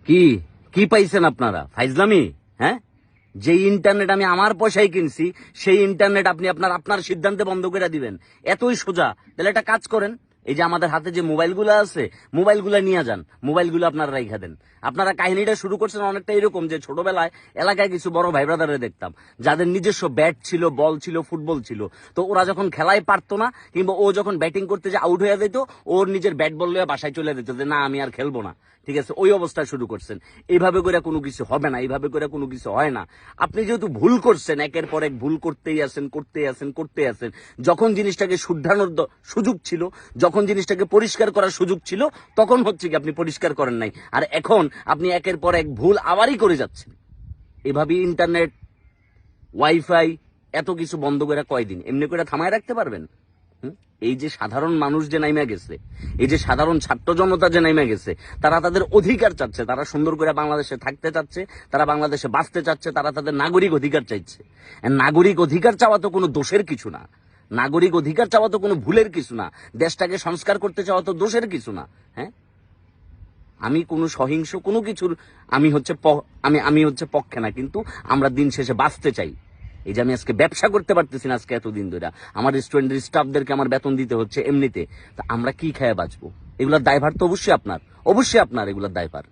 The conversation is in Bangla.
কি কি পাইছেন আপনারা? ফাইজলামি? হ্যাঁ, যে ইন্টারনেট আমি আমার পয়সায় কিনছি সেই ইন্টারনেট আপনি আপনার আপনার সিদ্ধান্তে বন্ধ করে দিবেন? এতই সোজা? তাহলে একটা কাজ করেন, এই যে আমাদের হাতে যে মোবাইলগুলো আছে, মোবাইলগুলো নিয়ে যান, মোবাইলগুলো আপনারা রাইখা দেন। আপনারা কাহিনীটা শুরু করছেন অনেকটা এরকম যে ছোটবেলায় এলাকায় কিছু বড় ভাই ব্রাদারে দেখতাম যাদের নিজস্ব ব্যাট ছিল, বল ছিল, ফুটবল ছিল। তো ওরা যখন খেলায় পারতো না, কিংবা ও যখন ব্যাটিং করতে যে আউট হয়ে যেত, ওর নিজের ব্যাট বল লইয়া বাসায় চলে যেত যে না আমি আর খেলবো না। ঠিক আছে, ওই অবস্থায় শুরু করছেন। এইভাবে করে কোনো কিছু হবে না, এইভাবে করে কোনো কিছু হয় না। আপনি যেহেতু ভুল করছেন, একের পর এক ভুল করতেই আছেন, করতেই আছেন, করতেই আছেন। যখন জিনিসটাকে শুধরানোর সুযোগ ছিল, যখন জিনিসটাকে পরিষ্কার করার সুযোগ ছিল, তখন হচ্ছে কি আপনি পরিষ্কার করেন নাই। আর এখন আপনি একের পর এক ভুল আবারই করে যাচ্ছেন। এভাবেই ইন্টারনেট, ওয়াইফাই, এত কিছু বন্ধ করে কয়দিন এমনি করে থামায় রাখতে পারবেন? এই যে সাধারণ মানুষ যে নাইমা গেছে, এই যে সাধারণ ছাত্র জনতা যে নাইমা গেছে, তারা তাদের অধিকার চাচ্ছে, তারা সুন্দর করে বাংলাদেশে থাকতে চাচ্ছে, তারা বাংলাদেশে বাঁচতে চাচ্ছে, তারা তাদের নাগরিক অধিকার চাইছে। নাগরিক অধিকার চাওয়া তো কোনো দোষের কিছু না, নাগরিক অধিকার চাওয়া তো কোনো ভুলের কিছু না, দেশটাকে সংস্কার করতে চাওয়া তো দোষের কিছু না। হ্যাঁ, আমি কোনো সহিংস কোনো কিছুর আমি হচ্ছে পক্ষে না, কিন্তু আমরা দিন শেষে বাঁচতে চাই। এই যে আমি আজকে ব্যবসা করতে পারতেছি না আজকে এতদিন ধরে, আমার রেস্টুরেন্টের স্টাফদেরকে আমার বেতন দিতে হচ্ছে এমনিতে, তা আমরা কি খেয়ে বাঁচবো? এগুলোর দায়ভার তো অবশ্যই আপনার, অবশ্যই আপনার এগুলোর দায়ভার।